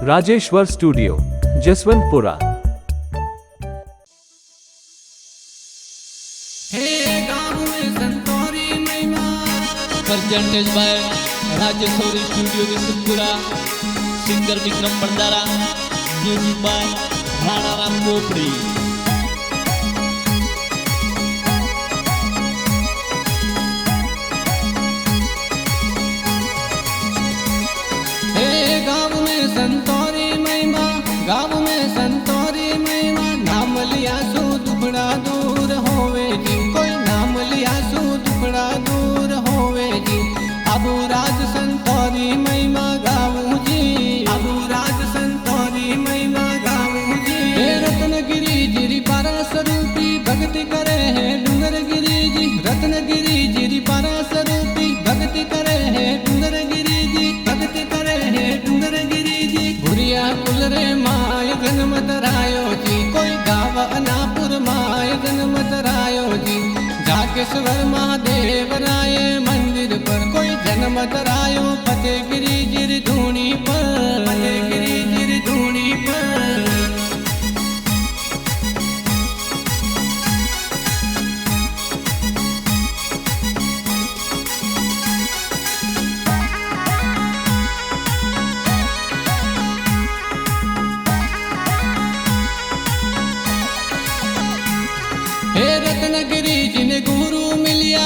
Rajeshwar studio, Jaswantpura. presented by Rajeshwari Studio Visnupura, singer Vikram Bandara, music by Rana Ram Kopri. गाँव में संतोरी महिमा, गाँव में संतोरी महिमा, नाम लिया सो दुखड़ा दूर होवे जी, कोई नाम लिया सो दुखड़ा दूर होवे जी। अबू राज संतोरी महिमा गाऊं जी, अबू राज संतोरी महिमा गाऊं जी। रत्नगिरी जिरी पारा स्वरूपी भक्ति करे है डूंगरगिरी जी, रत्नगिरी जिरी पारा स्वरूपी भक्ति करे है डूंगरगिरी जी, भक्ति करे है डूंगरगिरी जी। भुरिया कुलरे माय जन्म धरायो जी, कोई गाव अनापुर माय जन्म धरायो जी। जाकेश्वर महादेव राय मंदिर पर कोई जन्म धरायो, फतेहगिरी जिरी धूनी पर, फतेहगिरी जिरी धूनी पर। हे रत्नगिरी जिन्हें गुरु मिलिया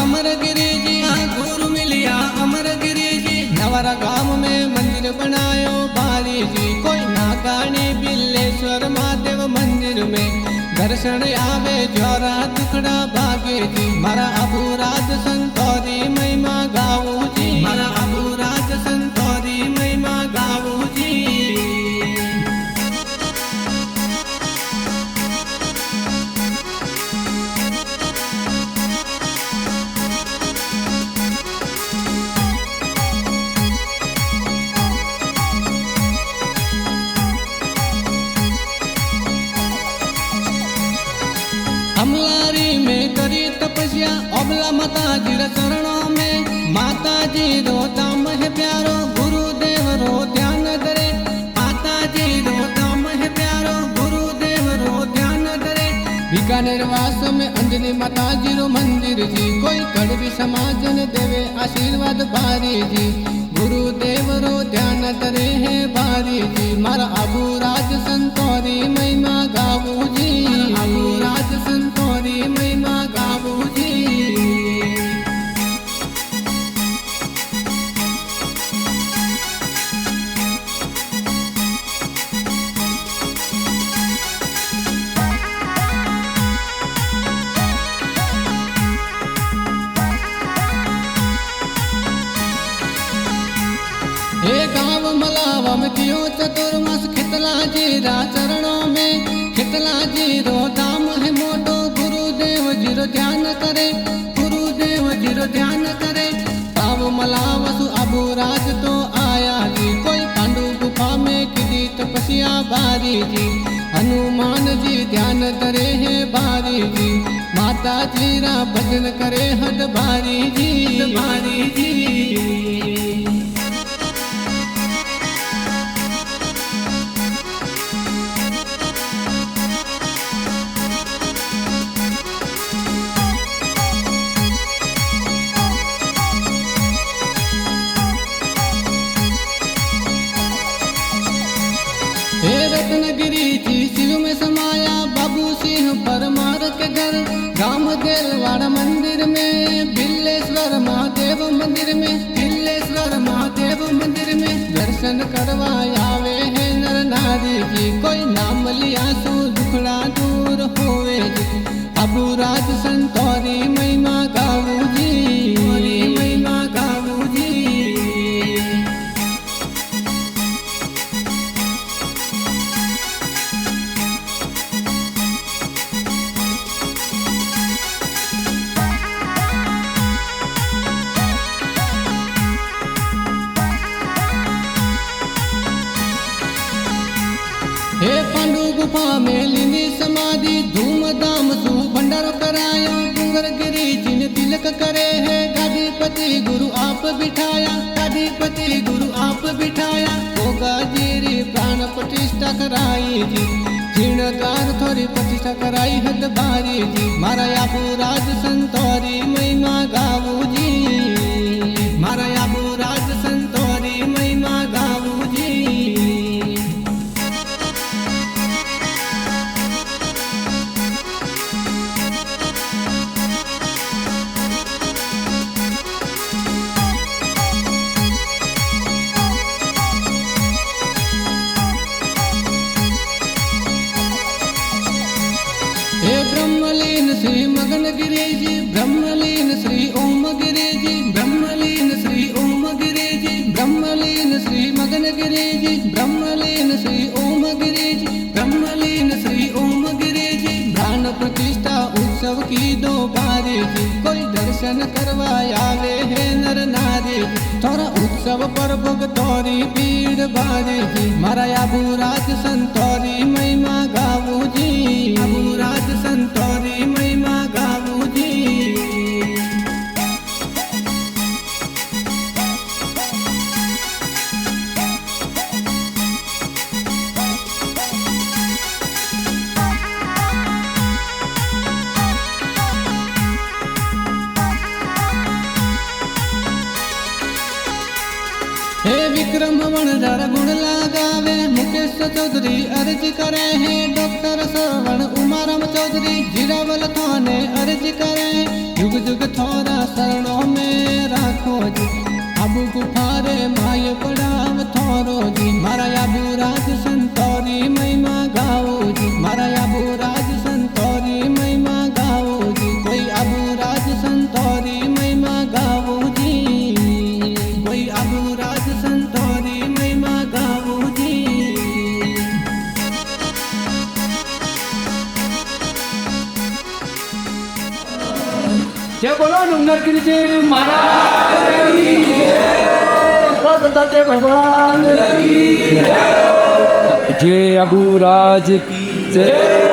अमरगिरी जी, गुरु मिलिया अमरगिरी जी। नवरा गांव में मंदिर बनायो बारी जी, कोई नागानी बिल्लेश्वर महादेव मंदिर में दर्शन आवे ज्वारा दुखड़ा भागे जी। मारा अबू राज संतोरी महिमा गाऊं जी, मारा अबू राज संतोरी महिमा गाऊं जी। अमलारी में करी तपस्या अबला माता जी चरणों में, माता जी रो दाम है प्यारो, गुरुदेव रो ध्यान धरे। माता जी रो दाम है प्यारो, गुरुदेव रो ध्यान धरे। बीकानेर वास में अंजनी माता जी रो मंदिर जी, कोई कड़वी समाजन देवे आशीर्वाद भारी जी। गुरुदेव रो ध्यान धरे है भारी जी। मारा अबू राज संतोरी महिमा गावू जी, अबू राज संतोरी महिमा गावू जी। हे गाँव मलावा में कियो चतुर्मास, खितला जी रा चरणों में, खितला जी रो दाम है मोटो। गुरुदेव जी रो ध्यान करे, गुरुदेव जी रो ध्यान करे। गाँव मलावा सु अबू राज तो आया जी, कोई पांडु गुफा में किदी तपस्या भारी जी। हनुमान जी ध्यान धरे है भारी जी। माता जी रा भजन करे हद भारी जी, भारी जी। हे रत्नगिरी जी शिव में समाया, बाबू सिंह परमार के घर। राम देलवाड़ा मंदिर में, बिल्लेश्वर महादेव मंदिर में, बिल्लेश्वर महादेव मंदिर में दर्शन करवायावे है नर नारी जी। कोई नाम लिया सो दुखड़ा दूर होवे जी। अबू राज संतोरी महिमा गावू जी, महिमा गावू जी। हे पांडु गुफा में लीनी समाधि, धूमधाम सु भंडारो करायो। डूंगरगिरी जिन तिलक करे है, गादीपति गुरु आप बिठाया, गादीपति गुरु आप बिठाया। शिवाजी री प्राण प्रतिष्ठा कराई जी जीर्णद्वार थोड़ी प्रतिष्ठा कराई हद बारी जी मारा आबू राज संतोरी महिमा गावू जी मारा आबू राज संतोरी महिमा गावू जी हे ब्रह्मलीन श्री मगन गिरिजी ब्रह्मलीन श्री ओम गिरिजी ब्रह्मलीन श्री ओम गिरिजी ब्रह्मलीन श्री मगन गिरिजी ब्रह्मलीन श्री ओम गिरिजी ब्रह्मलीन श्री ओम गिरिजी प्राण प्रतिष्ठा उत्सव की दो बारी जी कोई दर्शन करवा आवे है नर नारी थोड़ा उत्सव पर भगतोरी भीड़ भारी जी मारा आबू राज संतोरी महिमा गावू जी आबू राज संतोरी महिमा गावू जी हे विक्रम वणझाड़ गुण लगावे मुकेश चौधरी अर्ज करे है डॉक्टर श्रवण उमाराम चौधरी जीरावल थाने अर्ज करे युग युग थोड़ा शरणों में राखो जी आबू गुफारे माय पड़ाव थोरो जी मारा आबू राज संतोरी महिमा गाओ जी मारा आबू राज संतोरी महिमा गाओ जी कोई आबू राज संतोरी महिमा गाओ जी कोई आबू राज संतोरी महिमा गाओ जी जय बोलो डूंगर गिरिजी महाराज की जय भगवान जय अबू राज की जय।